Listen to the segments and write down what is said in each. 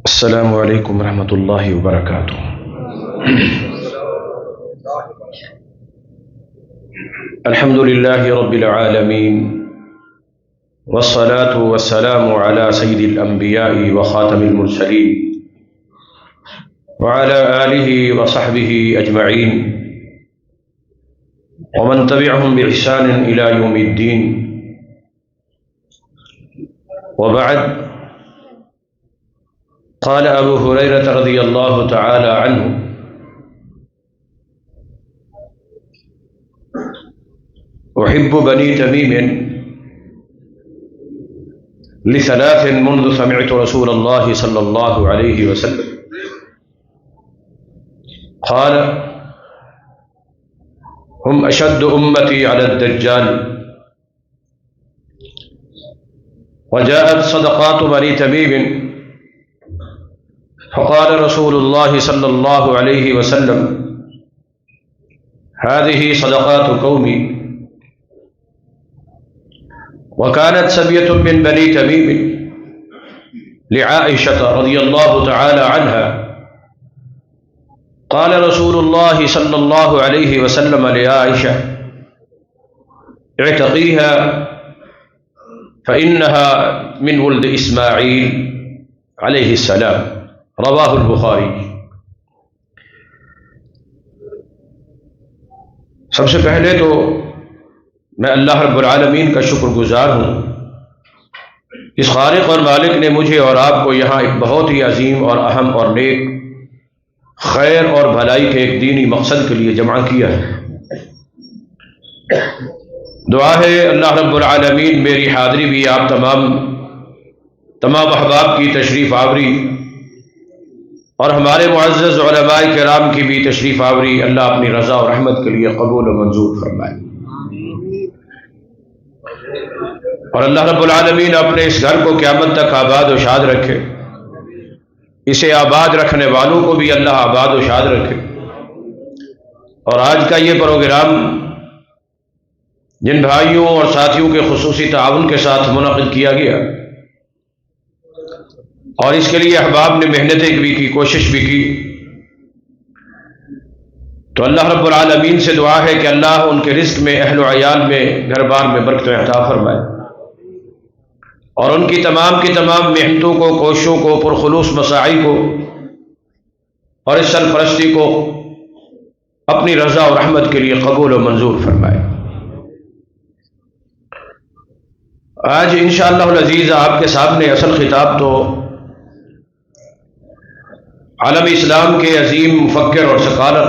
السلام علیکم ورحمۃ اللہ وبرکاتہ۔ الحمد للہ رب العالمین والصلاة والسلام على سید الانبیاء وخاتم المرسلین وعلى آلہ وصحبہ اجمعین ومن تبعهم بإحسان إلى يوم الدین، وبعد، قال ابو ہریرہ رضی اللہ تعالی عنہ: احب بنی تمیم لثلاث منذ سمعت رسول اللہ صلی اللہ علیہ وسلم قال: هم اشد امتی علی الدجال، وجاءت صدقات بنی تمیم فقال رسول الله صلى الله عليه وسلم: هذه صدقات قومي. وكانت سبية من بني تميم لعائشة رضي الله تعالى عنها. قال رسول الله صلى الله عليه وسلم لعائشة: اعتقيها فإنها من ولد إسماعيل عليه السلام. رواہ البخاری۔ سب سے پہلے تو میں اللہ رب العالمین کا شکر گزار ہوں، اس خالق اور مالک نے مجھے اور آپ کو یہاں ایک بہت ہی عظیم اور اہم اور نیک خیر اور بھلائی کے ایک دینی مقصد کے لیے جمع کیا ہے۔ دعا ہے اللہ رب العالمین میری حاضری بھی آپ تمام احباب کی تشریف آوری اور ہمارے معزز علماء کرام کی بھی تشریف آوری اللہ اپنی رضا اور رحمت کے لیے قبول و منظور فرمائے، اور اللہ رب العالمین اپنے اس گھر کو قیامت تک آباد و شاد رکھے، اسے آباد رکھنے والوں کو بھی اللہ آباد و شاد رکھے۔ اور آج کا یہ پروگرام جن بھائیوں اور ساتھیوں کے خصوصی تعاون کے ساتھ منعقد کیا گیا، اور اس کے لیے احباب نے محنتیں بھی کی، کوشش بھی کی، تو اللہ رب العالمین سے دعا ہے کہ اللہ ان کے رزق میں، اہل و عیال میں، گھر بار میں برکت عطا فرمائے، اور ان کی تمام محنتوں کو، کوششوں کو، پرخلوص مساعی کو اور اس سرپرستی کو اپنی رضا اور رحمت کے لیے قبول و منظور فرمائے۔ آج انشاءاللہ العزیز آپ کے سامنے اصل خطاب تو عالم اسلام کے عظیم مفکر اور سکالر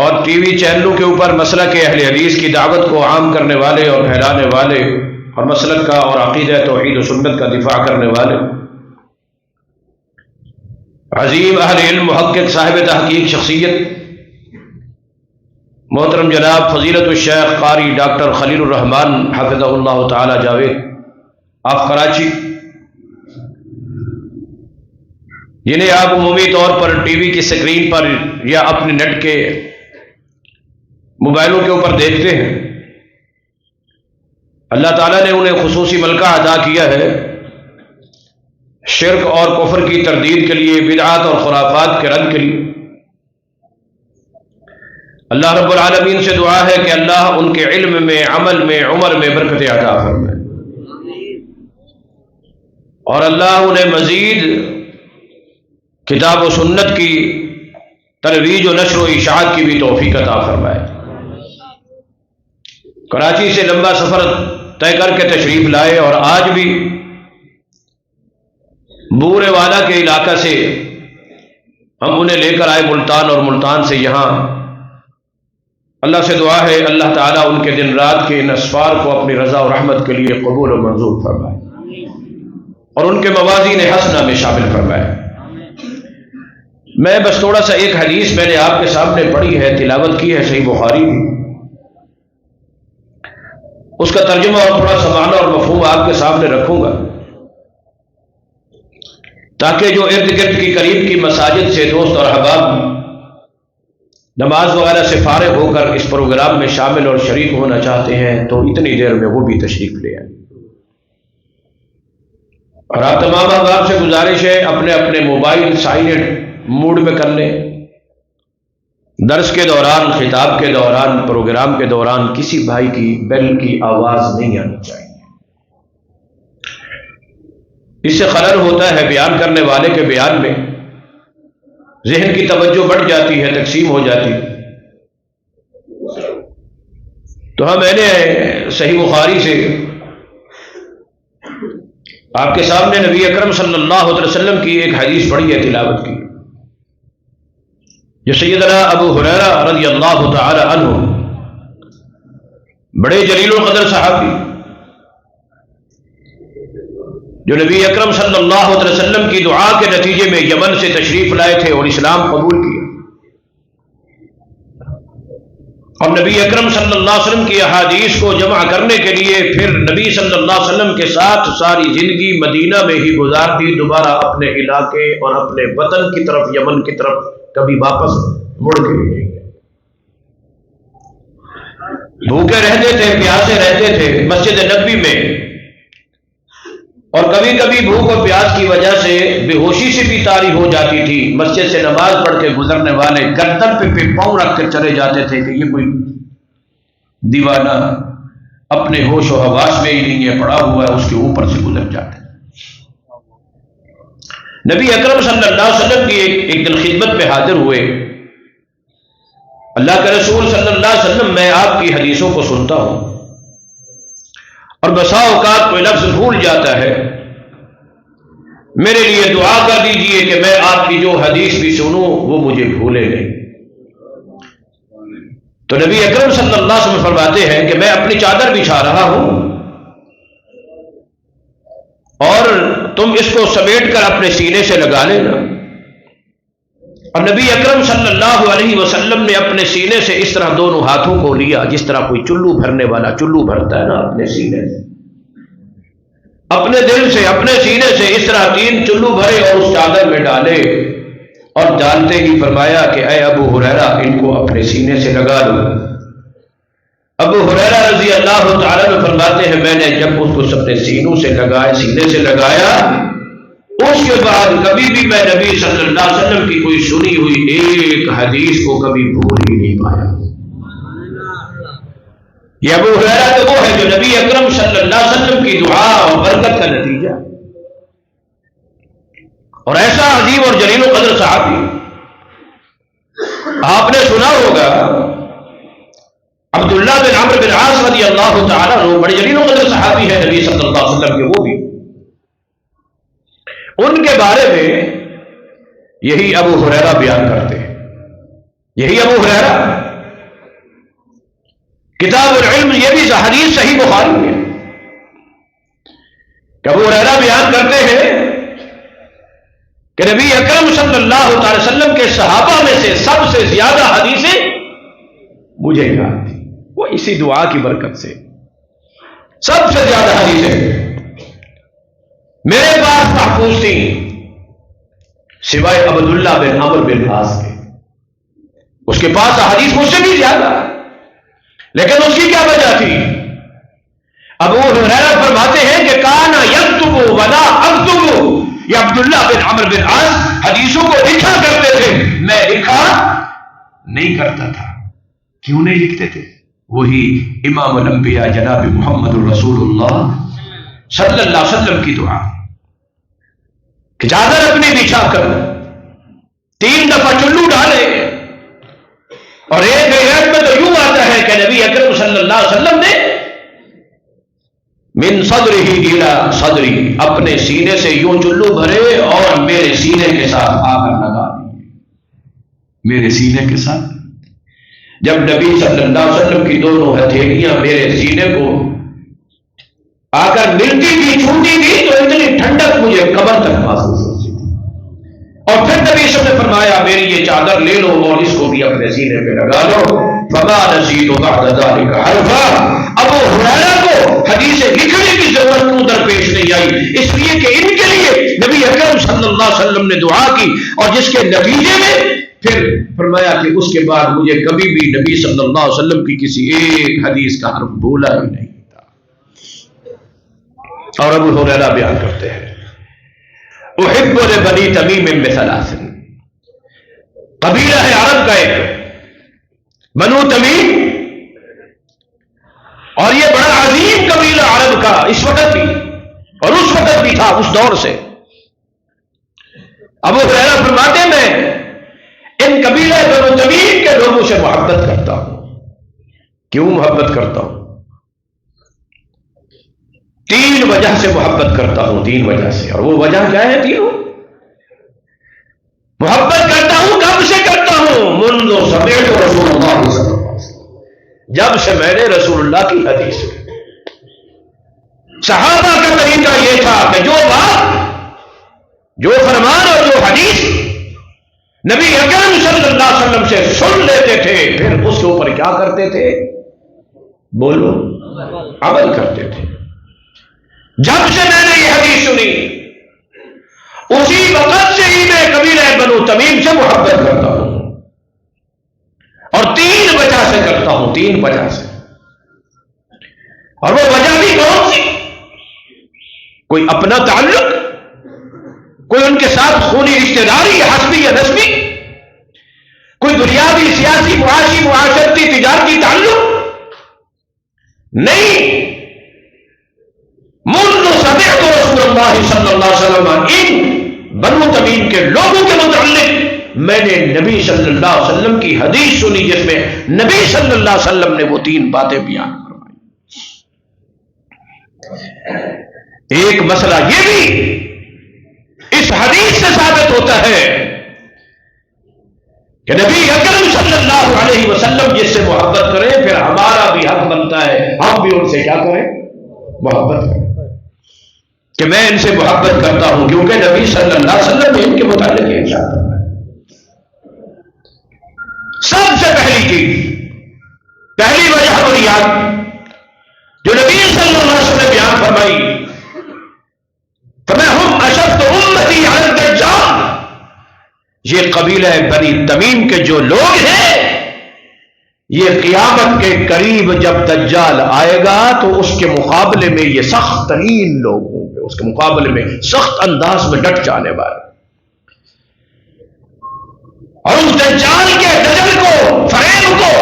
اور ٹی وی چینلوں کے اوپر مسلک اہل حدیث کی دعوت کو عام کرنے والے اور پھیلانے والے، اور مسلک کا اور عقیدہ توحید و سنت کا دفاع کرنے والے عظیم اہل علم، محقق، صاحب تحقیق شخصیت محترم جناب فضیلت الشیخ قاری ڈاکٹر خلیل الرحمان حفظہ اللہ تعالی جاوید آف کراچی، جنہیں آپ عمومی طور پر ٹی وی کی سکرین پر یا اپنے نیٹ کے موبائلوں کے اوپر دیکھتے ہیں، اللہ تعالیٰ نے انہیں خصوصی ملکہ عطا کیا ہے شرک اور کفر کی تردید کے لیے، بدعات اور خرافات کے رد کے لیے۔ اللہ رب العالمین سے دعا ہے کہ اللہ ان کے علم میں، عمل میں، عمر میں برکت عطا فرمائے، اور اللہ انہیں مزید کتاب و سنت کی ترویج و نشر و اشاعت کی بھی توفیق عطا فرمائے۔ کراچی سے لمبا سفر طے کر کے تشریف لائے، اور آج بھی بورے والا کے علاقہ سے ہم انہیں لے کر آئے ملتان، اور ملتان سے یہاں۔ اللہ سے دعا ہے اللہ تعالیٰ ان کے دن رات کے ان اسفار کو اپنی رضا و رحمت کے لیے قبول و منظور فرمائے، اور ان کے موازین حسنہ میں شامل فرمائے۔ میں بس تھوڑا سا ایک حدیث میں نے آپ کے سامنے پڑھی ہے، تلاوت کی ہے صحیح بخاری کی، اس کا ترجمہ اور تھوڑا سا معنی اور مفہوم آپ کے سامنے رکھوں گا، تاکہ جو ارد گرد کی قریب کی مساجد سے دوست اور احباب نماز وغیرہ سے فارغ ہو کر اس پروگرام میں شامل اور شریک ہونا چاہتے ہیں تو اتنی دیر میں وہ بھی تشریف لے آئیں۔ اور آپ تمام احباب سے گزارش ہے اپنے اپنے موبائل سائلنٹ موڈ میں کر لیں. درس کے دوران، خطاب کے دوران، پروگرام کے دوران کسی بھائی کی بیل کی آواز نہیں آنی چاہیے. اس سے خلل ہوتا ہے بیان کرنے والے کے بیان میں، ذہن کی توجہ بڑھ جاتی ہے، تقسیم ہو جاتی ہے. تو ہاں، میں نے صحیح بخاری سے آپ کے سامنے نبی اکرم صلی اللہ علیہ وسلم کی ایک حدیث پڑھی ہے، تلاوت کی، جو سیدنا ابو ہریرہ رضی اللہ تعالی عنہ، بڑے جلیل القدر صحابی، جو نبی اکرم صلی اللہ علیہ وسلم کی دعا کے نتیجے میں یمن سے تشریف لائے تھے اور اسلام قبول کیا، اور نبی اکرم صلی اللہ علیہ وسلم کی احادیث کو جمع کرنے کے لیے پھر نبی صلی اللہ علیہ وسلم کے ساتھ ساری زندگی مدینہ میں ہی گزار دی، دوبارہ اپنے علاقے اور اپنے وطن کی طرف، یمن کی طرف کبھی واپس مڑ کے نہیں گئے. بھوکے رہتے تھے، پیاسے رہتے تھے مسجد نبوی میں، اور کبھی کبھی بھوک اور پیاس کی وجہ سے بے ہوشی سے بھی طاری ہو جاتی تھی. مسجد سے نماز پڑھ کے گزرنے والے گردن پہ پاؤں رکھ کر چلے جاتے تھے کہ یہ کوئی دیوانہ اپنے ہوش و حواس میں ہی نہیں ہے، پڑا ہوا ہے، اس کے اوپر سے گزر جاتے. نبی اکرم صلی اللہ علیہ وسلم کی ایک دن خدمت پہ حاضر ہوئے. اللہ کے رسول صلی اللہ علیہ وسلم، میں آپ کی حدیثوں کو سنتا ہوں اور بسا اوقات کوئی لفظ بھول جاتا ہے، میرے لیے دعا کر دیجئے کہ میں آپ کی جو حدیث بھی سنوں وہ مجھے بھولے نہیں. تو نبی اکرم صلی اللہ علیہ وسلم فرماتے ہیں کہ میں اپنی چادر بچھا رہا ہوں اور تم اس کو سمیٹ کر اپنے سینے سے لگا لینا. اور نبی اکرم صلی اللہ علیہ وسلم نے اپنے سینے سے اس طرح دونوں ہاتھوں کو لیا جس طرح کوئی چلو بھرنے والا چلو بھرتا ہے نا اپنے سینے سے، اپنے دل سے، اپنے سینے سے اس طرح 3 چلو بھرے اور اس چادر میں ڈالے، اور ڈالتے ہی فرمایا کہ اے ابو ہریرہ ان کو اپنے سینے سے لگا دو. ابو ہریرہ رضی اللہ تعالیٰ عنہ فرماتے ہیں میں نے جب اس کو اپنے سینوں سے لگایا، سینے سے لگایا، اس کے بعد کبھی بھی میں نبی صلی اللہ علیہ وسلم کی کوئی سنی ہوئی ایک حدیث کو کبھی بھول ہی نہیں پایا. یہ ابو ہریرہ تو وہ ہے جو نبی اکرم صلی اللہ علیہ وسلم کی دعا اور برکت کا نتیجہ، اور ایسا عظیم اور جلیل القدر صحابی. آپ نے سنا ہوگا عبداللہ بن عمرو بن عاص رضی اللہ تعالیٰ عنہ، بڑے جلیل القدر صحابی ہیں نبی صلی اللہ علیہ وسلم کے، وہ بھی ان کے بارے میں یہی ابو ہریرہ بیان کرتے ہیں. یہی ابو ہریرہ، کتاب العلم، یہ بھی حدیث صحیح بخاری میں کہ ابو ہریرہ بیان کرتے ہیں کہ نبی اکرم صلی اللہ تعالی وسلم کے صحابہ میں سے سب سے زیادہ حدیثیں مجھے یاد تھی، وہ اسی دعا کی برکت سے سب سے زیادہ حدیثیں میرے پاس محفوظ تھی، سوائے عبداللہ بن عمرو بن عاص کے. اس کے پاس حدیث مجھ سے بھی زیادہ، لیکن اس کی کیا وجہ تھی؟ ابو ہریرہ فرماتے ہیں کہ کانا یکتب ولا اکتب، یہ عبداللہ بن عمرو بن عاص حدیثوں کو لکھا کرتے تھے، میں لکھا نہیں کرتا تھا. کیوں نہیں لکھتے تھے؟ وہی امام الانبیاء جناب محمد الرسول اللہ صلی اللہ علیہ وسلم کی دعا کہ چادر اپنی بچھا کر 3 دفعہ چلو ڈالے. اور ایک روایت میں تو یوں آتا ہے کہ نبی اکرم صلی اللہ علیہ وسلم نے من صدرہ الی صدری، اپنے سینے سے یوں چلو بھرے اور میرے سینے کے ساتھ آ کر لگا دیے، میرے سینے کے ساتھ. جب نبی صلی اللہ علیہ وسلم کی دونوں ہتھیلیاں میرے سینے کو آ کر ملتی تھی، چھوٹی تھی، تو اتنی ٹھنڈک مجھے کمر تک محسوس ہوتی تھی. اور پھر نبی صلی اللہ علیہ وسلم نے فرمایا میری یہ چادر لے لو اور اس کو بھی اپنے سینے پہ لگا لو. فما نسیت بعد ذلك حرفا. ابو ہریرہ کو حدیثیں لکھنے کی ضرورت کیوں درپیش نہیں آئی؟ اس لیے کہ ان کے لیے نبی اکرم صلی اللہ علیہ وسلم نے دعا کی، اور جس کے نتیجے میں پھر فرمایا کہ اس کے بعد مجھے کبھی بھی نبی صلی اللہ علیہ وسلم کی کسی ایک حدیث کا حرف بولا ہی نہیں. اور ابو ہریرہ بیان کرتے ہیں احب لبنی تمیم بثلاث، قبیلہ ہے عرب کا ایک بنو تمیم، اور یہ بڑا عظیم قبیلہ عرب کا اس وقت بھی اور اس وقت بھی تھا، اس دور سے۔ ابو ہریرہ فرماتے ہیں میں ان قبیلہ بنو تمیم کے لوگوں سے محبت کرتا ہوں۔ کیوں محبت کرتا ہوں؟ تین وجہ سے محبت کرتا ہوں، تین وجہ سے، اور وہ وجہ کیا ہے؟ تینوں محبت کرتا ہوں۔ کب سے کرتا ہوں؟ منذ سمعت رسول اللہ صلی اللہ علیہ وسلم، جب سے میں نے رسول اللہ کی حدیث سنی۔ صحابہ کا طریقہ یہ تھا کہ جو بات، جو فرمان اور جو حدیث نبی اکرم صلی اللہ علیہ وسلم سے سن لیتے تھے، پھر اس کے اوپر کیا کرتے تھے؟ بولو، عمل کرتے تھے۔ جب سے میں نے یہ حدیث سنی، اسی وقت سے ہی میں قبیلہ بنو تمیم سے محبت کرتا ہوں، اور تین وجہ سے کرتا ہوں، تین وجہ سے۔ اور وہ وجہ بھی کون سی؟ کوئی اپنا تعلق، کوئی ان کے ساتھ خونی رشتہ داری یا حسبی یا نسبی، کوئی دنیاوی سیاسی معاشی معاشرتی تجارتی تعلق نہیں۔ منذ سمعت رسول اللہ صلی اللہ علیہ وسلم، ان بنو تمیم کے لوگوں کے متعلق میں نے نبی صلی اللہ علیہ وسلم کی حدیث سنی، جس میں نبی صلی اللہ علیہ وسلم نے وہ تین باتیں بیان فرمائی۔ ایک مسئلہ یہ بھی اس حدیث سے ثابت ہوتا ہے کہ نبی اکرم صلی اللہ علیہ وسلم جس سے محبت کریں، پھر ہمارا بھی حق بنتا ہے ہم بھی ان سے کیا کریں؟ محبت کریں، کہ میں ان سے محبت کرتا ہوں کیونکہ نبی صلی اللہ علیہ وسلم نے ان کے متعلق یہ ارشاد فرمایا۔ سب سے پہلی چیز، پہلی وجہ بنیاد جو نبی صلی اللہ علیہ وسلم نے بیان فرمائی، فَمَهُمْ أَشَدُّ أُمَّتِي عَلَى الدَّجَّالِ، یہ قبیلہ بنی تمیم کے جو لوگ ہیں، یہ قیامت کے قریب جب دجال آئے گا تو اس کے مقابلے میں یہ سخت ترین لوگ ہوں گے، اس کے مقابلے میں سخت انداز میں ڈٹ جانے والے، اور اس دجال کے دجل کو، فریب کو،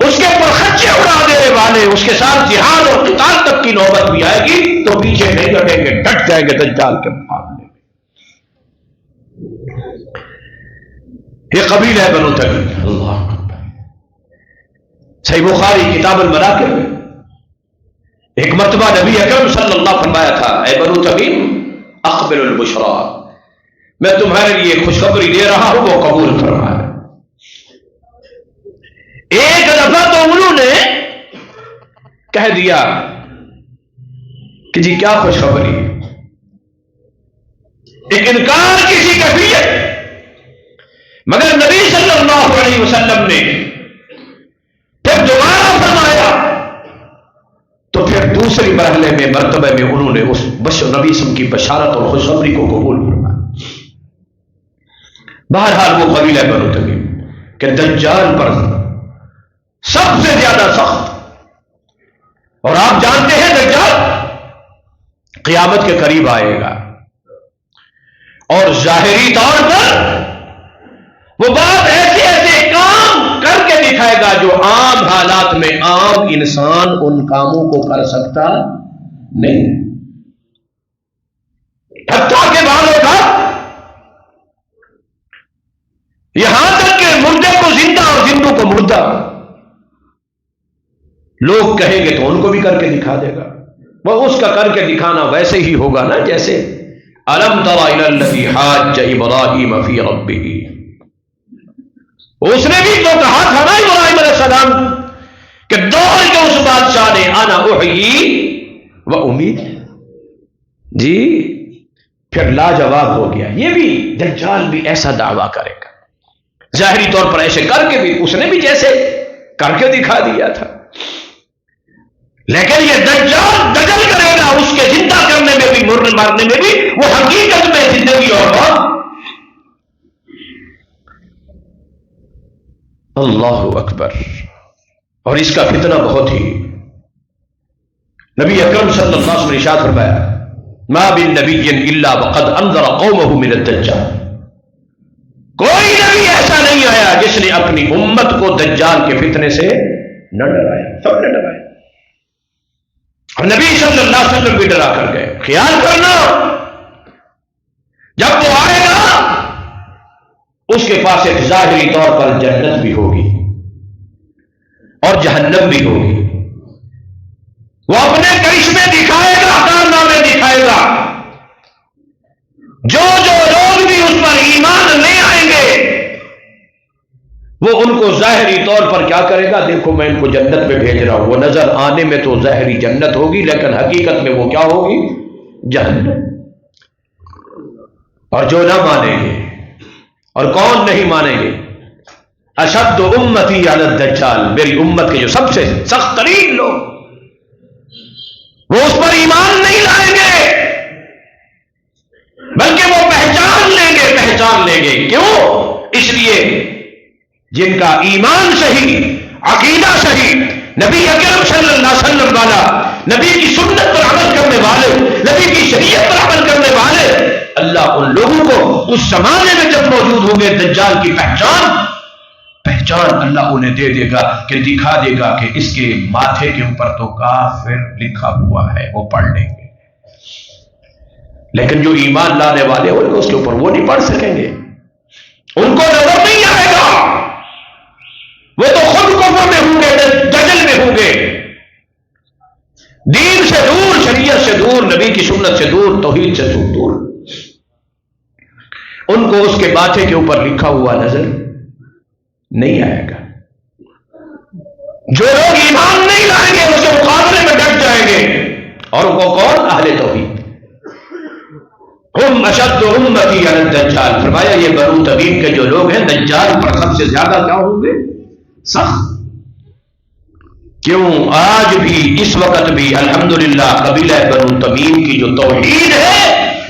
اس کے پر خچے اڑا دینے والے، اس کے ساتھ جہاد اور قتال تک کی نوبت بھی آئے گی تو پیچھے نہیں ہٹیں گے، ڈٹ جائیں گے دجال کے مقابلے میں۔ یہ قبیلہ ہے بنو تمیم۔ اللہ اکبر۔ صحیح بخاری کتاب المناقب میں ایک مرتبہ نبی اکرم صلی اللہ علیہ وسلم فرمایا تھا، اے بنو تمیم اقبل البشرا، میں تمہارے لیے خوشخبری دے رہا ہوں، وہ قبول فرمایا۔ ایک دفعہ تو انہوں نے کہہ دیا کہ جی کیا خوشخبری، ایک انکار کسی کیفیت، مگر نبی صلی اللہ علیہ وسلم نے پھر دوبارہ فرمایا، تو پھر دوسری مرحلے میں مرتبہ میں انہوں نے اس نبی اسم کی بشارت اور خوشخبری کو قبول فرمایا۔ بہرحال وہ قبیلہ بنو تمیم کہ دجال پر سب سے زیادہ سخت، اور آپ جانتے ہیں دجال قیامت کے قریب آئے گا، اور ظاہری طور پر وہ بات ایسے ایسے کام کر کے دکھائے گا جو عام حالات میں عام انسان ان کاموں کو کر سکتا نہیں، حتیٰ کہ بعض کا یہاں تک کہ مردے کو زندہ اور زندوں کو مردہ لوگ کہیں گے تو ان کو بھی کر کے دکھا دے گا۔ وہ اس کا کر کے دکھانا ویسے ہی ہوگا نا جیسے الم تر الی الذی حاج ابراہیم فی ربہ، اس نے بھی تو کہا تھا نا ابراہیم علیہ السلام کہ دوڑ کے اس بادشاہ نے انا احیی و امید، جی پھر لاجواب ہو گیا۔ یہ بھی دجال بھی ایسا دعویٰ کرے گا، ظاہری طور پر ایسے کر کے بھی، اس نے بھی جیسے کر کے دکھا دیا تھا، لیکن یہ دجال دجل کرے گا اس کے زندہ کرنے میں بھی، مارنے میں بھی، وہ حقیقت میں زندگی اور موت۔ اللہ اکبر۔ اور اس کا فتنہ بہت ہی، نبی اکرم صلی اللہ علیہ وسلم نے ارشاد فرمایا ما بالنبی الا وقد انذر قومه من الدجال، کوئی نبی ایسا نہیں آیا جس نے اپنی امت کو دجال کے فتنے سے نہ ڈرایا، سب نے ڈرایا، اور نبی صلی اللہ علیہ وسلم بھی ڈرا کر گئے۔ خیال کرنا جب وہ آئے گا اس کے پاس ایک ظاہری طور پر جنت بھی ہوگی اور جہنم بھی ہوگی، وہ اپنے کرشمے دکھائے گا، کارنامے دکھائے گا، جو لوگ بھی اس پر ایمان نہیں آئیں گے وہ ان کو ظاہری طور پر کیا کرے گا، دیکھو میں ان کو جنت میں بھیج رہا ہوں، وہ نظر آنے میں تو ظاہری جنت ہوگی لیکن حقیقت میں وہ کیا ہوگی، جہنم۔ اور جو نہ مانیں گے، اور کون نہیں مانیں گے، اشد امتی علی الدجال، میری امت کے جو سب سے سخت ترین لوگ وہ اس پر ایمان نہیں لائیں گے بلکہ وہ پہچان لیں گے، کیوں؟ اس لیے جن کا ایمان صحیح، عقیدہ صحیح، نبی اکرم صلی اللہ علیہ وسلم والا، نبی کی سنت پر عمل کرنے والے، نبی کی شریعت پر عمل کرنے والے، اللہ ان لوگوں کو اس زمانے میں جب موجود ہوں گے دجال کی پہچان اللہ انہیں دے دے گا، کہ دکھا دے گا کہ اس کے ماتھے کے اوپر تو کافر لکھا ہوا ہے، وہ پڑھ لیں گے، لیکن جو ایمان لانے والے ان کو اس کے اوپر وہ نہیں پڑھ سکیں گے، ان کو نظر نہیں آئے گا، وہ تو خود کفر میں ہوں گے، دجل میں ہوں گے، دین سے دور، شریعت سے دور، نبی کی سنت سے دور، توحید سے دور، ان کو اس کے ماتھے کے اوپر لکھا ہوا نظر نہیں آئے گا۔ جو لوگ ایمان نہیں لائیں گے اس کے مقابلے میں ڈٹ جائیں گے، اور وہ کون؟ اہل توحید۔ ہم اشد امتی علی الدجال، فرمایا یہ بنو تمیم کے جو لوگ ہیں دجال پر سب سے زیادہ کیا ہوں گے؟ سخت۔ کیوں؟ آج بھی اس وقت بھی الحمدللہ قبیلہ بنو تمیم کی جو توحید ہے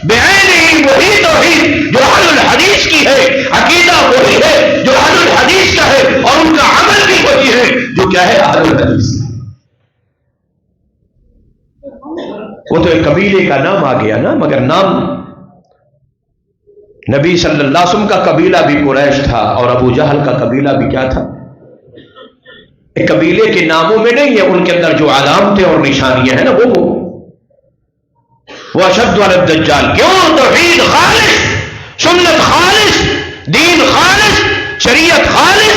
بعینہ وہی توحید جو اہل الحدیث کی ہے، عقیدہ وہی ہے جو اہل الحدیث کا ہے، اور ان کا عمل بھی وہی ہے جو کیا ہے؟ اہل الحدیث کا۔ وہ تو ایک قبیلے کا نام آ گیا نا، مگر نام نبی صلی اللہ علیہ وسلم کا قبیلہ بھی قریش تھا، اور ابو جہل کا قبیلہ بھی کیا تھا؟ ایک قبیلے کے ناموں میں نہیں ہے، ان کے اندر جو علامتیں اور نشانیاں ہیں نا وہ اشد علی الدجال۔ کیوں؟ توحید خالص، سنت خالص، دین خالص، شریعت خالص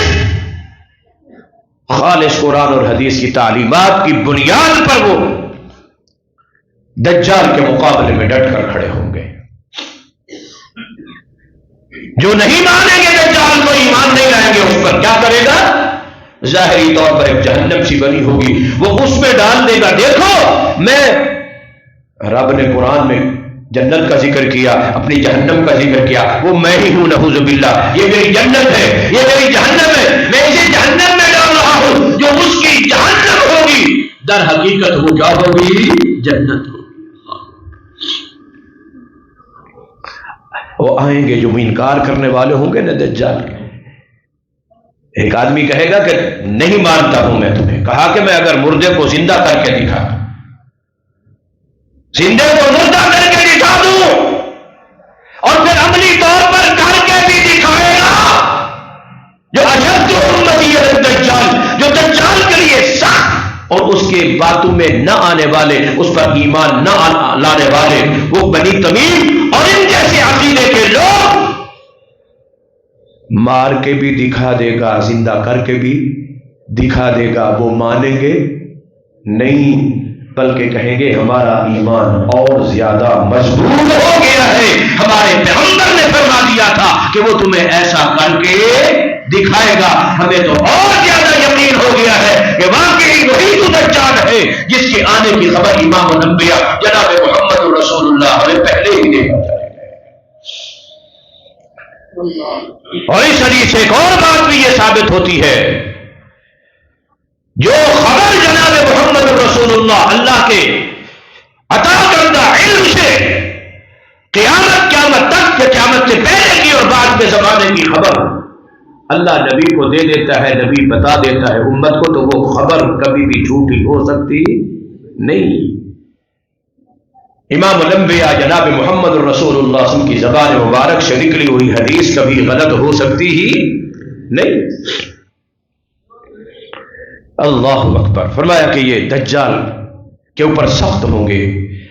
قرآن اور حدیث کی تعلیمات کی بنیاد پر وہ دجال کے مقابلے میں ڈٹ کر کھڑے ہوں گے۔ جو نہیں مانیں گے دجال کو، ایمان نہیں لائیں گے، اس پر کیا کرے گا؟ ظاہری طور پر ایک جہنم سی بنی ہوگی، وہ اس میں ڈال دے گا۔ دیکھو میں رب نے قرآن میں جنت کا ذکر کیا، اپنی جہنم کا ذکر کیا، وہ میں ہی ہوں نعوذ باللہ، یہ میری جنت ہے، یہ میری جہنم ہے، میں اسے جہنم میں ڈال رہا ہوں جو اس کی جہنم ہوگی، در حقیقت وہ کیا ہوگی؟ جنت ہوگی۔ وہ آئیں گے جو انکار کرنے والے ہوں گے نا دجال کے۔ ایک آدمی کہے گا کہ نہیں مانتا ہوں میں تمہیں، کہا کہ میں اگر مردے کو زندہ کر کے دکھا دوں، زندے کو مردہ کر کے دکھا دوں، اور پھر عملی طور پر کر کے بھی دکھائے گا، جو اشد امتی علی الدجال، جو دجال کے لیے سخت اور اس کے باتوں میں نہ آنے والے، اس پر ایمان نہ لانے والے، وہ بنی تمیم اور ان جیسے عقیدے کے لوگ مار کے بھی دکھا دے گا، زندہ کر کے بھی دکھا دے گا، وہ مانیں گے نہیں، بلکہ کہیں گے ہمارا ایمان اور زیادہ مضبوط ہو گیا ہے، ہمارے پیغمبر نے فرما دیا تھا کہ وہ تمہیں ایسا کر کے دکھائے گا، ہمیں تو اور زیادہ یقین ہو گیا ہے کہ واقعی وہی تو دجال ہے جس کے آنے کی خبر امام الانبیاء جناب محمد رسول اللہ نے پہلے ہی دے دی۔ اور اس حدیث سے ایک اور بات بھی یہ ثابت ہوتی ہے، جو خبر جناب محمد رسول اللہ کے عطا کردہ علم سے قیامت تک، یا قیامت سے پہلے کی اور بعد میں زمانے کی خبر اللہ نبی کو دے دیتا ہے، نبی بتا دیتا ہے امت کو، تو وہ خبر کبھی بھی جھوٹی ہو سکتی نہیں۔ امام الانبیاء جناب محمد الرسول اللہ صلی اللہ علیہ وسلم کی زبان مبارک سے نکلی ہوئی حدیث کبھی غلط ہو سکتی ہی نہیں۔ اللہ اکبر۔ فرمایا کہ یہ دجال کے اوپر سخت ہوں گے۔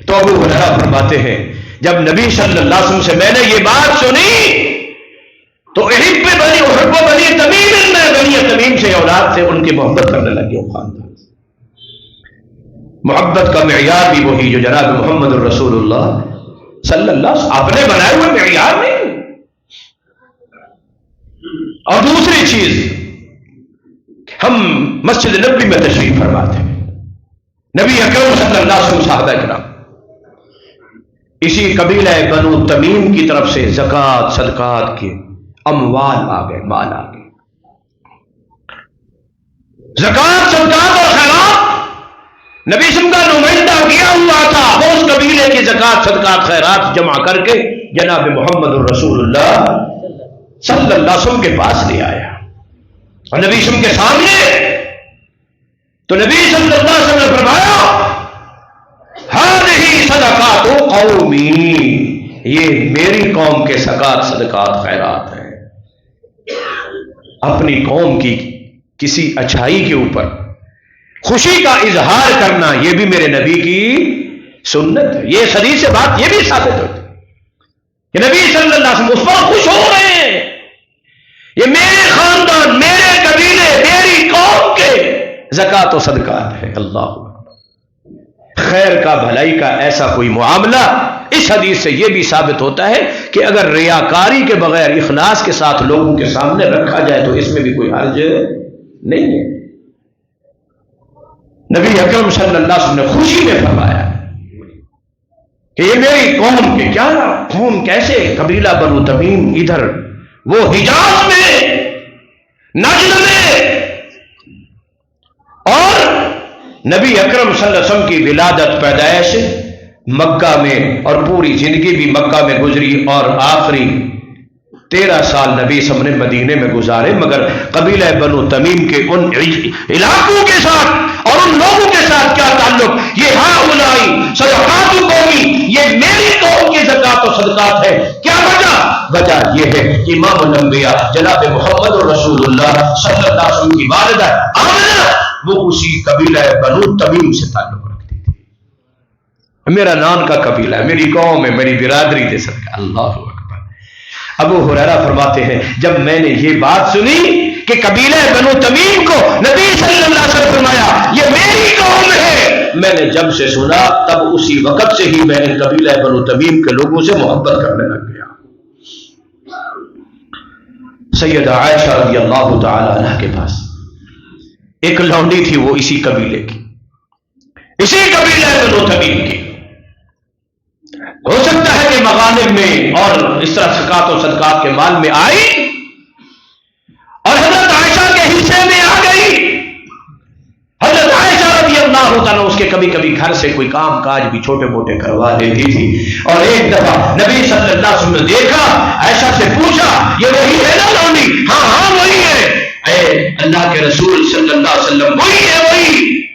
تو ابو ہریرہ فرماتے ہیں جب نبی صلی اللہ علیہ وسلم سے میں نے یہ بات سنی تو احب بنی احب بنی تمیم، میں بنی تمیم سے اولاد سے ان کی محبت کرنے لگے ہوں۔ خاندان محبت کا معیار بھی وہی جو جناب محمد الرسول اللہ صلی اللہ علیہ وسلم اپنے بنائے ہوئے معیار نہیں۔ اور دوسری چیز، ہم مسجد نبوی میں تشریف فرماتے ہیں، نبی اکرم صلی اللہ علیہ وسلم صحابہ کرام اسی قبیلہ بنو تمیم کی طرف سے زکوٰۃ صدقات کے اموال آ گئے، مال آ گئے۔ زکوٰۃ صدقات اور خیرات نبی اسلام کا نمائندہ کیا ہوا تھا، وہ اس قبیلے کی زکوٰۃ صدقات خیرات جمع کر کے جناب محمد الرسول اللہ صلی اللہ علیہ وسلم کے پاس لے آیا اور نبی اسلام کے سامنے، تو نبی صلی اللہ علیہ وسلم نے فرمایا ہذہ صدقات قومی، یہ میری قوم کے زکوٰۃ صدقات خیرات ہیں۔ اپنی قوم کی کسی اچھائی کے اوپر خوشی کا اظہار کرنا یہ بھی میرے نبی کی سنت ہے۔ یہ حدیث سے بات یہ بھی ثابت ہوتی ہے کہ نبی صلی اللہ علیہ وسلم اس پر خوش ہو رہے ہیں، یہ میرے خاندان، میرے قبیلے، میری قوم کے زکوٰۃ و صدقات ہے۔ اللہ خیر کا، بھلائی کا ایسا کوئی معاملہ، اس حدیث سے یہ بھی ثابت ہوتا ہے کہ اگر ریاکاری کے بغیر اخلاص کے ساتھ لوگوں کے سامنے رکھا جائے تو اس میں بھی کوئی حرج نہیں ہے۔ نبی اکرم صلی اللہ علیہ وسلم نے خوشی میں فرمایا کہ یہ میری قوم کے، کیا قوم کیسے؟ قبیلہ بنو تمیم ادھر، وہ حجاز میں، نجد میں، اور نبی اکرم صلی اللہ علیہ وسلم کی ولادت پیدائش مکہ میں اور پوری زندگی بھی مکہ میں گزری اور آخری 13 سال نبی صلی اللہ علیہ وسلم نے مدینے میں گزارے، مگر قبیلہ بنو تمیم کے ان علاقوں کے ساتھ اور ان لوگوں کے ساتھ کیا تعلق؟ یہ ہؤلاء صدقات قومی، یہ میری قوم کی زکوٰۃ و صدقات ہے۔ کیا وجہ؟ وجہ یہ ہے کہ امام الانبیاء جناب محمد رسول اللہ صلی اللہ علیہ وسلم کی والدہ آمنہ وہ اسی قبیلہ بنو تمیم سے تعلق رکھتی تھی۔ میرا نان کا قبیلہ ہے، میری قوم ہے، میری برادری دے سکتا۔ اللہ اکبر۔ ابو ہریرہ فرماتے ہیں جب میں نے یہ بات سنی کہ قبیلہ بنو تمیم کو نبی صلی اللہ علیہ وسلم فرمایا یہ میری قوم ہے، میں نے جب سے سنا تب اسی وقت سے ہی میں نے قبیلہ بنو تمیم کے لوگوں سے محبت کرنے لگ گیا۔ سیدہ عائشہ رضی اللہ تعالی عنہ کے پاس ایک لونڈی تھی، وہ اسی قبیلے کی، اسی قبیلہ بنو تمیم کی۔ ہو سکتا ہے کہ مغانم میں اور اس طرح زکوٰۃ و صدقات کے مال میں آئی اور حضرت عائشہ کے حصے میں آ گئی۔ حضرت عائشہ رضی اللہ تعالیٰ اس کے کبھی کبھی گھر سے کوئی کام کاج بھی چھوٹے موٹے کروا دیتی تھی، اور ایک دفعہ نبی صلی اللہ علیہ وسلم نے دیکھا، عائشہ سے پوچھا یہ وہی ہے نا لونڈی؟ ہاں ہاں وہی ہے۔ اے اللہ کے رسول صلی اللہ علیہ وسلم وہی ہے، وہی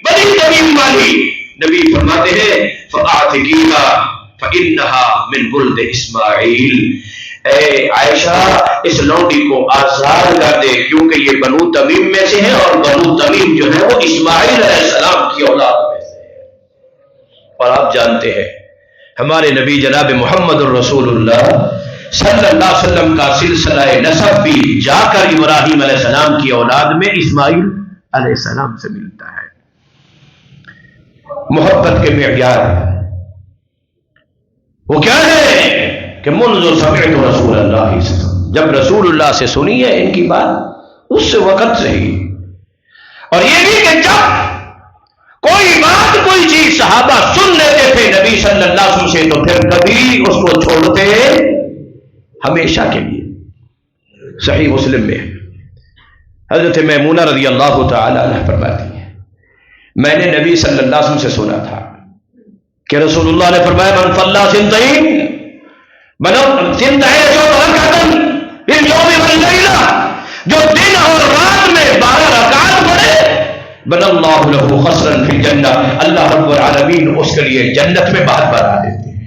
بنی تمیم والی۔ نبی فرماتے ہیں فَأَعْتِقِيهَا فَإِنَّهَا مِنْ بُلْدِ اسماعیل، اے عائشہ اس لونڈی کو آزاد کر دے کیونکہ یہ بنو تمیم میں سے ہے، اور بنو تمیم جو ہے وہ اسماعیل علیہ السلام کی اولاد میں سے ہے۔ اور آپ جانتے ہیں ہمارے نبی جناب محمد الرسول اللہ صلی اللہ علیہ وسلم کا سلسلہ نسب بھی جا کر ابراہیم علیہ السلام کی اولاد میں اسماعیل علیہ السلام سے ملتا ہے۔ محبت کے معیار وہ کیا ہے کہ منذ سمعت رسول اللہ صلی اللہ علیہ وسلم، جب رسول اللہ سے سنی ہے ان کی بات اس وقت سے ہی، اور یہ بھی کہ جب کوئی بات کوئی چیز صحابہ سن لیتے تھے نبی صلی اللہ علیہ وسلم سے تو پھر کبھی اس کو چھوڑتے ہمیشہ کے لیے۔ صحیح مسلم میں حضرت میمونہ رضی اللہ تعالی عنہ فرماتی ہیں میں نے نبی صلی اللہ علیہ وسلم سے سنا تھا کہ رسول اللہ نے فرمایا من صلی سنتین جو دن اور رات میں 12 رکعت پڑھے بن اللہ لہ قصرا فی الجنہ، اللہ رب العالمین اس کے لیے جنت میں بات بنا دیتے ہیں۔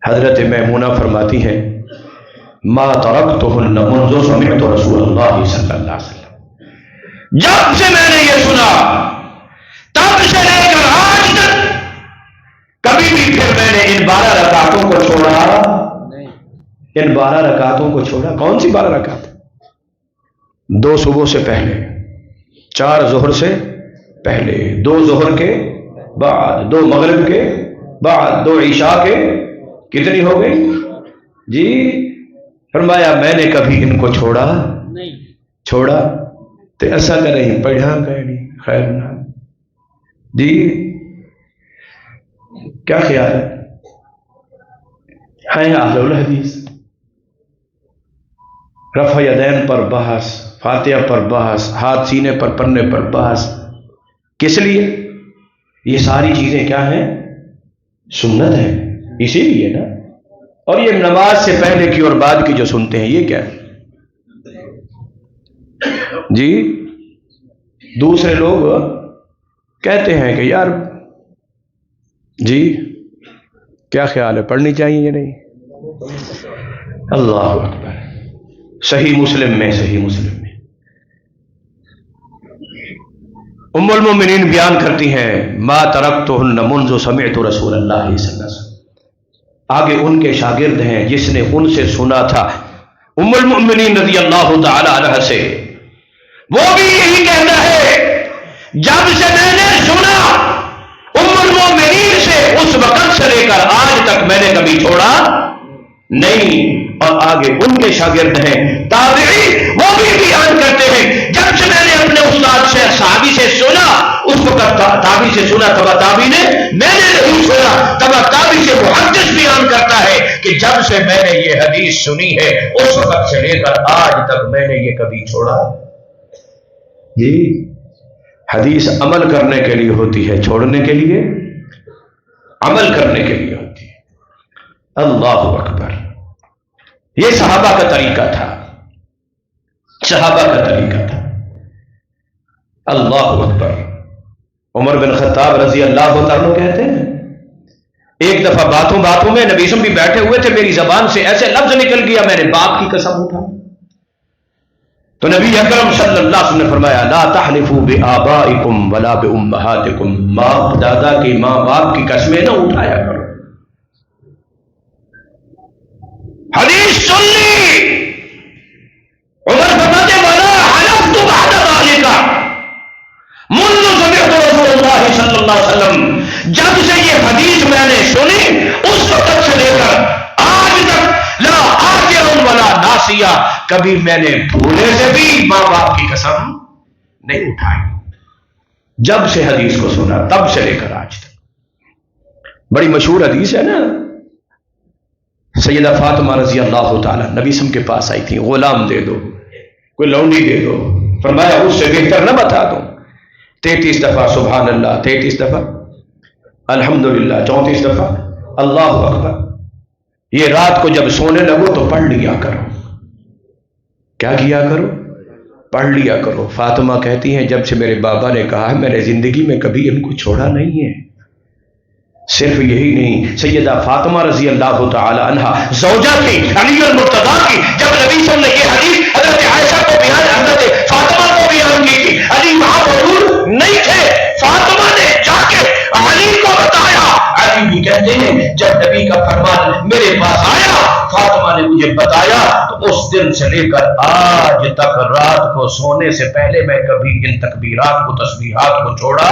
حضرت میمونہ فرماتی ہیں ما ترکتہن منذ سمعت رسول اللہ صلی اللہ علیہ وسلم، جب سے میں نے یہ سنا تب سے لے کر آج تک کبھی بھی پھر میں نے ان 12 رکعتوں کو چھوڑا نہیں۔ ان 12 رکعتوں کو چھوڑا، کون سی 12 رکعت؟ 2 صبح سے پہلے، 4 ظہر سے پہلے، 2 ظہر کے بعد، 2 مغرب کے بعد، 2 عشاء کے، کتنی ہو گئی جی؟ فرمایا میں نے کبھی ان کو چھوڑا نہیں، چھوڑا تو ایسا کریں پڑھا کریں خیر نہ جی۔ کیا خیال ہے اہل الحدیث؟ رفع یدین پر بحث، فاتحہ پر بحث، ہاتھ سینے پر پڑھنے پر بحث، کس لیے؟ یہ ساری چیزیں کیا ہیں؟ سنت ہے، اسی لیے نا۔ اور یہ نماز سے پہلے کی اور بعد کی جو سنتے ہیں یہ کیا ہے جی؟ دوسرے لوگ کہتے ہیں کہ یار جی کیا خیال ہے پڑھنی چاہیے یا نہیں؟ اللہ اکبر۔ صحیح مسلم میں ام المومنین بیان کرتی ہیں ما ترکتہن منذ سمعت رسول اللہ صلی اللہ علیہ وسلم، آگے ان کے شاگرد ہیں جس نے ان سے سنا تھا ام المؤمنین رضی اللہ تعالی عنہ سے، وہ بھی یہی کہتا ہے جب سے میں نے سنا ام المؤمنین سے اس وقت سے لے کر آج تک میں نے کبھی چھوڑا نہیں۔ اور آگے ان کے شاگرد ہیں تابعی، وہ بھی بیان کرتے ہیں جب سے میں نے اپنے استاد سے صحابی سے سنا اس وقت تابعی سے سنا، تبا تابعی نے میں نے نہیں سنا، تبا تابعی سے محدث بیان کرتا ہے کہ جب سے میں نے یہ حدیث سنی ہے اس وقت سے لے کر آج تک میں نے یہ کبھی چھوڑا جی۔ حدیث عمل کرنے کے لیے ہوتی ہے، چھوڑنے کے لیے عمل کرنے کے لیے ہوتی ہے۔ اللہ اکبر۔ یہ صحابہ کا طریقہ تھا، صحابہ کا طریقہ تھا۔ اللہ اکبر۔ عمر بن خطاب رضی اللہ عنہ کہتے ہیں ایک دفعہ باتوں باتوں میں نبی بھی بیٹھے ہوئے تھے، میری زبان سے ایسے لفظ نکل گیا میں نے باپ کی قسم اٹھا، تو نبی اکرم صلی اللہ علیہ وسلم نے فرمایا لا تحلفوا بآبائکم ولا بأمہاتکم، باپ دادا کی، ماں باپ کی قسمیں نہ اٹھایا کرو۔ حدیث سن لی، عمر فرماتے ولا حلفت بعد ذلک منذ سمعت رسول اللہ صلی اللہ علیہ وسلم، جب سے یہ حدیث میں نے سنی اس وقت سے لے کر آج تک لا آجر ولا ناسیہ، کبھی میں نے بھولے سے بھی ماں باپ کی قسم نہیں اٹھائی۔ جب سے حدیث کو سنا تب سے لے کر آج تک۔ بڑی مشہور حدیث ہے نا، سیدہ فاطمہ رضی اللہ تعالیٰ نبی سم کے پاس آئی تھی، غلام دے دو، کوئی لونڈی دے دو، فرمایا اس سے بہتر نہ بتا دو۔ 33 دفعہ سبحان اللہ، 33 دفعہ الحمدللہ، 34 دفعہ اللہ اکبر۔ یہ رات کو جب سونے لگو تو پڑھ لیا کرو۔ کیا کیا کرو؟ پڑھ لیا کرو۔ فاطمہ کہتی ہیں جب سے میرے بابا نے کہا ہے میں نے زندگی میں کبھی ان کو چھوڑا نہیں ہے۔ صرف یہی نہیں، سیدہ فاطمہ رضی اللہ تعالی عنہ زوجہ تھی علی المرتضیٰ کی، جب نبی صلی اللہ علیہ وسلم نے یہ حدیث حضرت عائشہ کو بیان، حضرت فاطمہ کو بیان کی تھی، علی وہاں موجود نہیں تھے، فاطمہ نے جا کے علی کو بتایا۔ علی بھی کہتے ہیں جب نبی کا فرمان میرے پاس آیا فاطمہ نے مجھے بتایا، تو اس دن سے لے کر آج تک رات کو سونے سے پہلے میں کبھی ان تکبیرات کو، تسبیحات کو چھوڑا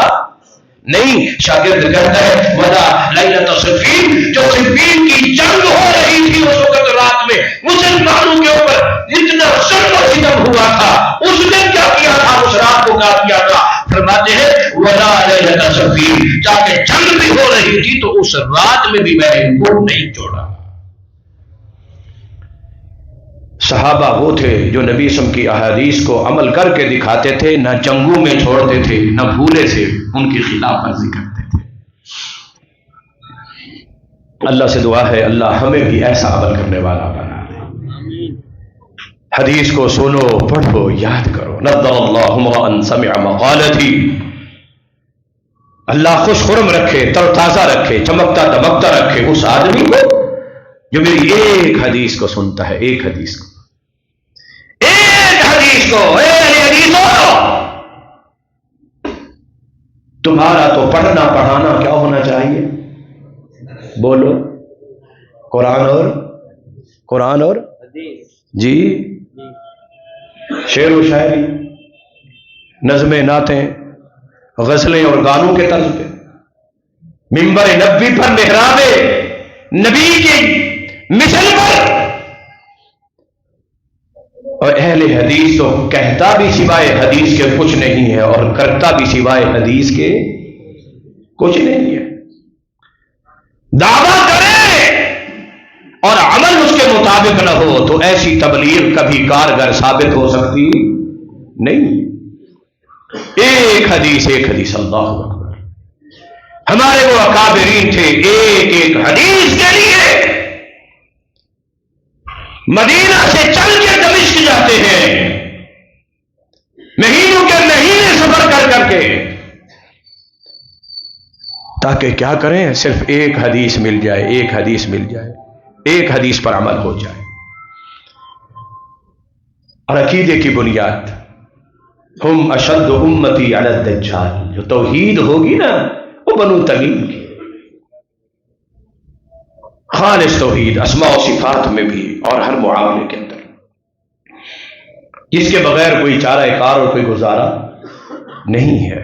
نہیں۔ شاگرد کہتا ہے ولا لیلۃ صفین، جو صفین کی جنگ ہو رہی تھی اس وقت رات میں مسلمانوں کے اوپر اتنا ظلم و ستم ہوا تھا، اس نے کیا کیا تھا، اس رات کو کیا کیا تھا؟ فرماتے ہیں ولا لیلۃ صفین، جاکہ جنگ بھی ہو رہی تھی تو اس رات میں بھی میں نے ان کو نہیں چھوڑا۔ صحابہ وہ تھے جو نبی صلی اللہ علیہ وسلم کی احادیث کو عمل کر کے دکھاتے تھے، نہ جنگوں میں چھوڑتے تھے، نہ بھولے سے ان کی خلاف ورزی کرتے تھے۔ اللہ سے دعا ہے اللہ ہمیں بھی ایسا عمل کرنے والا بنا دے۔ حدیث کو سنو، پڑھو، یاد کرو۔ نضر اللہ امرأ سمع مقالتی، اللہ خوش خرم رکھے، تر تازہ رکھے، چمکتا دمکتا رکھے اس آدمی کو جو میری ایک حدیث کو سنتا ہے، ایک حدیث کو، ایک حدیث کو، تمہارا تو پڑھنا پڑھانا کیا ہونا چاہیے؟ بولو، قرآن اور جی، شعر و شاعری، نظمیں، نعتیں، غزلیں اور گانوں کے طرز پہ، منبر نبوی پر، محراب نبی کی مثل پر. اور اہل حدیث تو کہتا بھی سوائے حدیث کے کچھ نہیں ہے اور کرتا بھی سوائے حدیث کے کچھ نہیں ہے. دعویٰ کرے اور عمل اس کے مطابق نہ ہو تو ایسی تبلیغ کبھی کارگر ثابت ہو سکتی نہیں. ایک حدیث، اللہ اکبر. ہمارے وہ اکابرین تھے، ایک ایک حدیث کے لیے مدینہ سے چل کے دمشق جاتے ہیں، مہینوں کے مہینے سفر کر کے، تاکہ کیا کریں؟ صرف ایک حدیث مل جائے، ایک حدیث مل جائے، ایک حدیث پر عمل ہو جائے. اور عقیدے کی بنیاد، ہم اشد امتی علی الدجال، جو توحید ہوگی نا وہ بنو تمیم کی خالص توحید، اسماء و صفات میں بھی اور ہر معاملے کے اندر، جس کے بغیر کوئی چارہ کار اور کوئی گزارا نہیں ہے.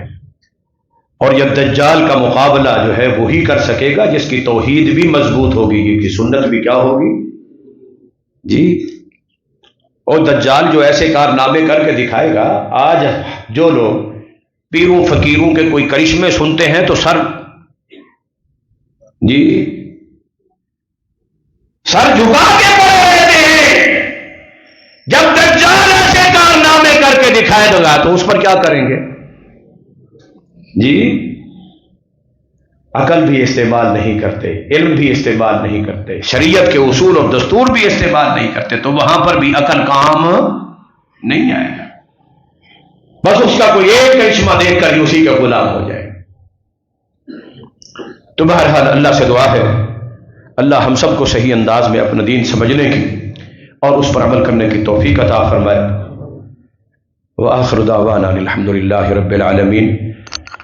اور یہ دجال کا مقابلہ جو ہے وہی کر سکے گا جس کی توحید بھی مضبوط ہوگی، کی سنت بھی کیا ہوگی جی. اور دجال جو ایسے کارنامے کر کے دکھائے گا، آج جو لوگ پیروں فقیروں کے کوئی کرشمے سنتے ہیں تو سر جھکا کے پڑے رہتے ہیں. جب دجال ایسے کارنامے کر کے دکھائے گا تو اس پر کیا کریں گے جی؟ عقل بھی استعمال نہیں کرتے، علم بھی استعمال نہیں کرتے، شریعت کے اصول اور دستور بھی استعمال نہیں کرتے، تو وہاں پر بھی عقل کام نہیں آئے گا. بس اس کا کوئی ایک کرشمہ دیکھ کر ہی اسی کا غلام ہو جائے. تو بہرحال اللہ سے دعا ہے اللہ ہم سب کو صحیح انداز میں اپنا دین سمجھنے کی اور اس پر عمل کرنے کی توفیق عطا فرمائے. وآخر دعوانا الحمد للہ رب العالمین.